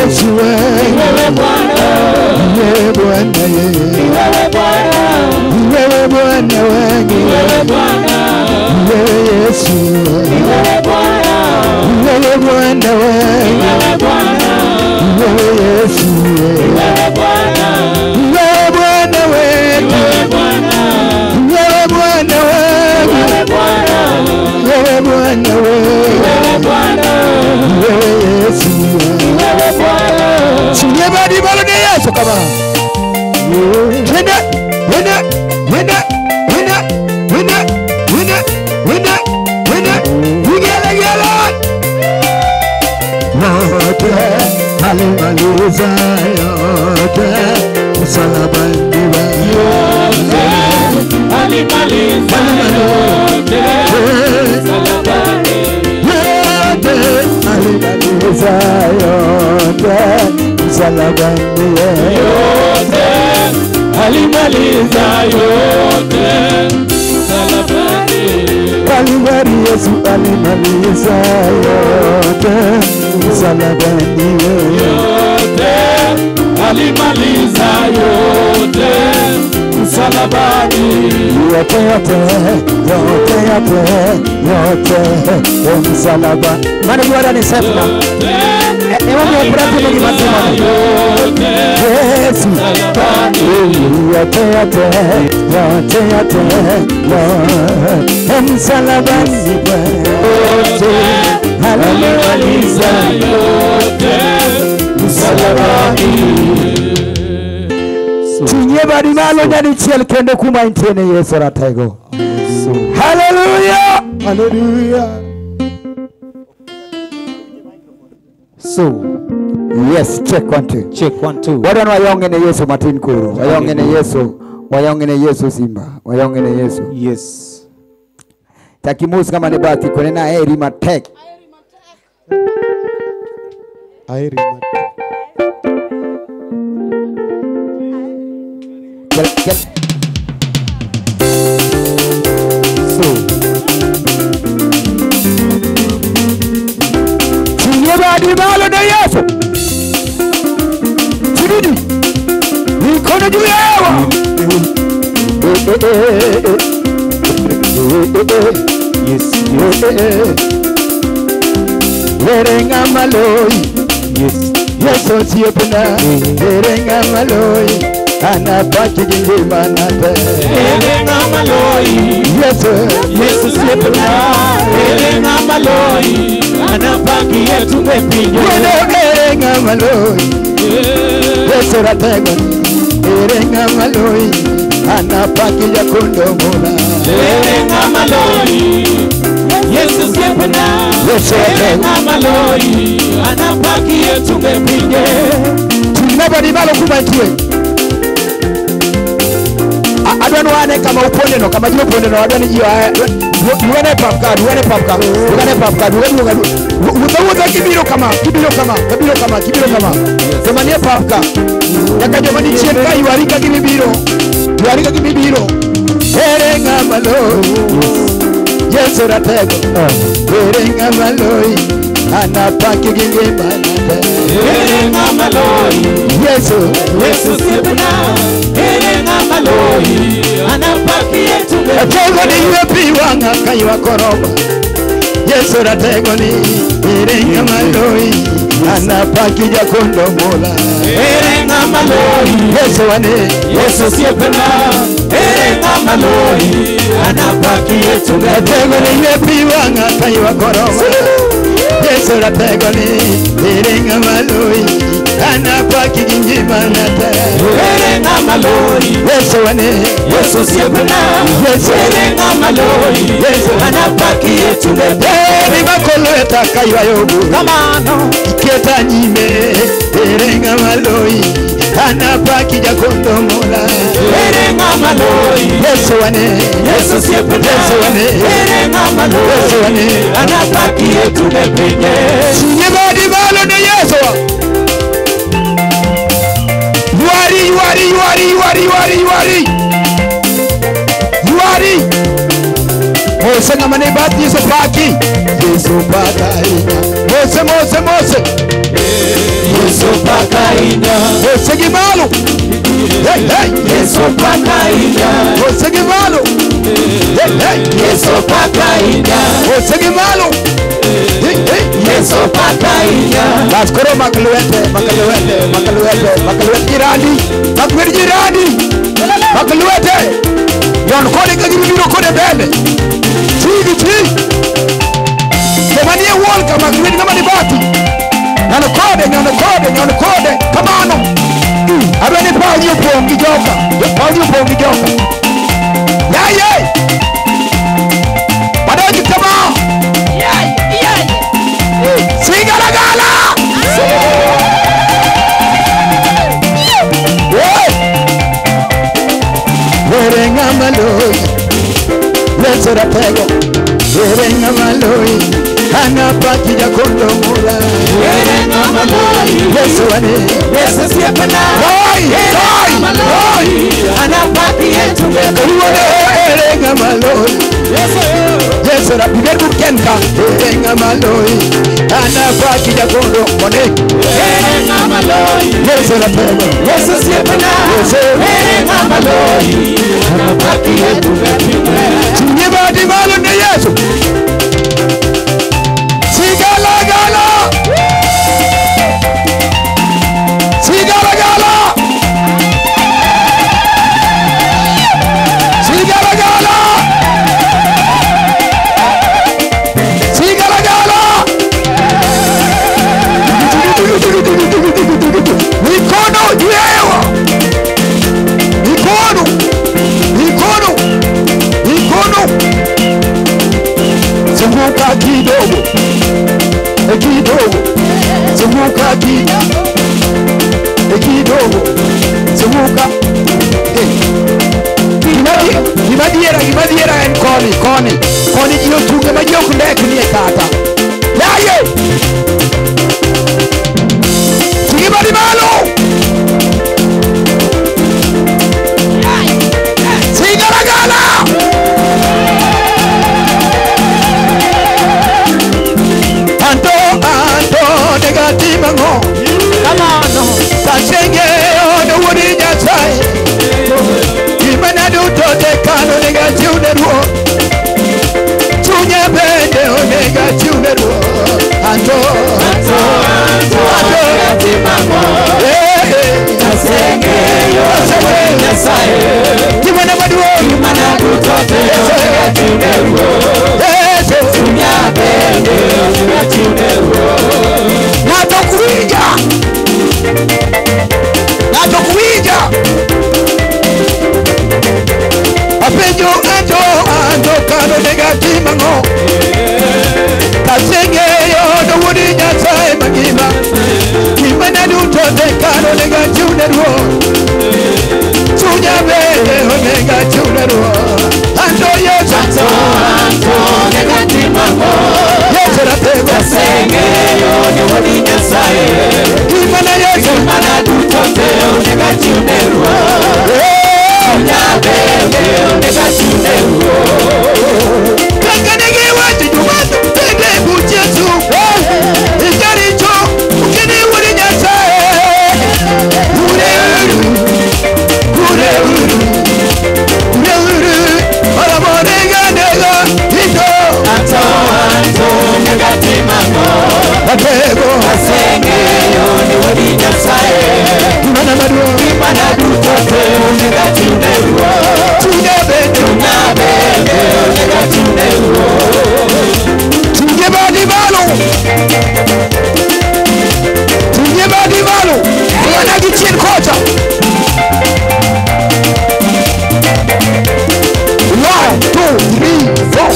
Yesu wewe Bwana, wewe Bwana, wewe Bwana, wewe Bwana, wewe Bwana, wewe Yesu wewe Bwana, wewe Bwana, wewe Bwana, wewe Yesu wewe Bwana, wewe Bwana, wewe Bwana, wewe Bwana, wewe Bwana, wewe Bwana, wewe Bwana, wewe Yesu wewe Bwana. Sinyebadi balo ne Yesu kama. Wena, wena, wena, wena, wena, wena, wena, wena, wigela gela. Yote, alimaliza yote, msalabani yote, alimaliza yote, msalabani yote, alimaliza yote, msalabani yote, alimaliza yote, msalabani. Kalvari Yesu alimaliza yote, msalabani yote, alimaliza yote, msalabani yote, yote, yote, yote, yote, msalabani. Maana Bwana ni sema ewa mbrati ni mazima Yesu msalabani yote, yote, yote, yote, yote, msalabani yote, alimaliza yote, msalabani. Tinye bari malo ndani chiel kende kuma intene Yesu ratego. Hallelujah, hallelujah. So, yes, check 1 2. Check 1 2. Wadana wayongene Yesu Martin Kuru. Wayongene Yesu, wayongene Yesu Simba. Wayongene Yesu. Yes. Takimusi kama ni bati kunena eri matek. Eri matek. Gel. So. Badi malo na Yesu. Tididi. Nikono juu ya hewa. Yes. Werenga maloi. Yes. Yesu siyepena. Werenga maloi. Anabaki gilima nate. Werenga maloi. Yesu siyepena. Werenga maloi. Anabaki yetu mepinyo. Werenga maloi. Yesu ratego. Werenga maloi. Anabaki ya kondomola. Werenga maloi. Yesu siyepena. Werenga maloi. Anabaki yetu mepinyo. Tunabadi malo kumaitiwe. Adwani wane kama uponde no kama jiwe ponde no adwani jiwa duwane papka duwane uta kibiro kama jamani papka yaka jamani cheka iwarika kibiro erenga malo Yesu ratego erenga malo anapaki gingema erenga malo Yesu sibuna erenga maloi anapaki yetu atego ni yepi wanga kaiwa koroba Yesu ratego ni erenga maloi anapaki ya kondomola erenga maloi Yesu sibuna erenga maloi anapaki yetu atego ni yepi wanga kaiwa koroba Yesu ratego ni erenga maloi anapaki gingima nata erenga maloi Yesu siyepena erenga maloi anapaki yetu ni makolo etakaiwa yobu kamano iketa nyime erenga maloi anapaki ya kondomola erenga maloi Yesu siyepena erenga maloi anapaki yetu ni sinyebadi malo na Yesu Mose ngamane bat Yesu paki. Yesu pakaina. Mose. Yesu pakaina. Mose gimalo. Hey. Yesu pakaina. Mose gimalo. Hey. Yesu pakaina. Mose gimalo. Hey. Yesu pakaina. Bas koro makalwete jirani. Makalwete. Yon kode kagibiro kode bende. Chi. Semani walka makalwete kama ni bati. Nano kode. Come on. Abeni Paul yupo ngijoka. Yeah. Badoji come on. Yeah. Sigalagala. Werenga maloi. Lezera pego. Werenga maloi. Anapaki ya kondo mula. Werenga maloi. Yesu ane. Yesu siapana. Loi. Anapaki yetu mego. Werenga maloi. Yesu na piberu kenka. Werenga maloi. Anapaki ya kondo mone. Werenga maloi. Yesu na pego. Yesu siapana. Werenga maloi. Anapaki yetu mego. Chinyebadi malo ne Yesu. Sigala. Zunguka kidogo. Zunguka Zunguka. Gimadiera en koni jino tunge majok ndek ni kata. Yaye. Sigibadi malo. Sigalagala. Anto negativa ngo. Kamano. Tasenge ono wodi nyasai. Imana do te kano negative ruo. Tunya bende o negative ruo. Anto negativa ngo. Tasenge ono wodi nyasai. Imana do te negative ruo. Tunya bende o negative ruo. Natokuija Apenjo anto kano negatima ngo. Kasenge yodo wudi nyasaye magima. Kimana duto te kano negative ruo. Tunya bende o negative ruo. Anto Yesu Anto negatima ngo. Yesu ratego. Kasenge yodo wudi nyasaye. Kimana Yesu Kimana duto te o negative ruo. Tunya bende o negative ruo. Kanganege wati dumatu tende bujesu. Ikaricho ukini wudi nyasaye. Kure Nega Hito Anto negatima ngo. Atego Asenge yoni wadi nyasaye. Imana duto te negative ruo. Tunya bende negative ruo. Tunye badi malo. Wana gichien kocha. 1, 2, 3, 4.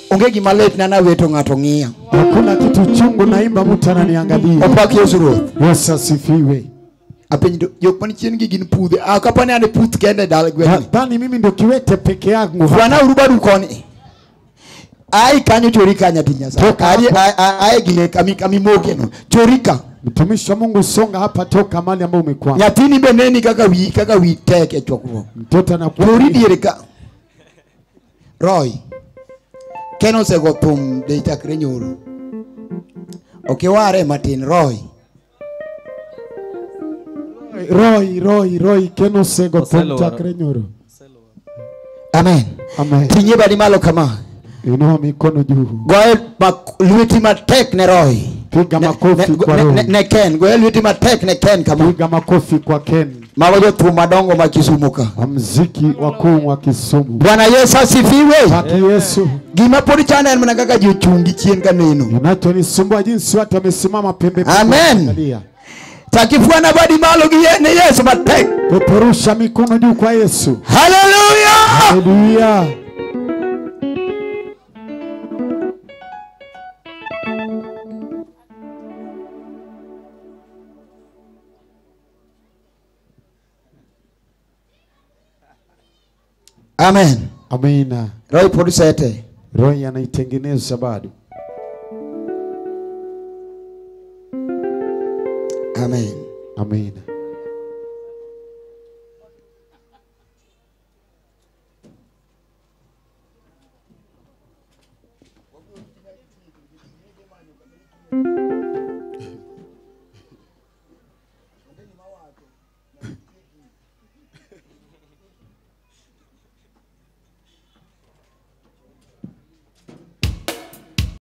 Ongegi malet na wetu ngato ngia. Hakuna kitu chungu naimba mtu ananiangalia. Opaki Yesu. Yesu asifiwe. Apenyo yokoni chien gigin pudhe. Akapane ane puth kende dal gweni. Tani mimi ndio kiwete peke yangu. Wana urubadu koni. Ai kanyo chorika nyatinya sa. Ai gile kami mogeno. Chorika. Mtumishi wa Mungu songa hapa toka mali ambao umekwama. Nyatini beneni kaka wi teke chokro. Mtoto anakuwa chori diereka. Roy. Keno se go thum de chakre nyoro. Okiware matin Roy. Roy keno se go thum chakre nyoro. Amen. Amen. Tinye badi malo kama. Inua mikono juu. Goe lweti matek ne Roy. Piga makofi kwa Roy. Ne Ken. Goe lweti matek ne Ken kama. Piga makofi kwa Ken. Mawajo tumadongo makisumuka. Mziki wakuu wa Kisumu. Bwana Yesu asifiwe. Haki Yesu. Gima podi chana mnakaka jichungi chien kaneno. Inachonisumbua jinsi watu wamesimama pembe. Amen. Takifua na badi malo giyene Yesu matek. Peperusha mikono juu kwa Yesu. Hallelujah. Hallelujah. Amen. Amina. Roy polisete. Roy anaitengeneza bado. Amen. Amina.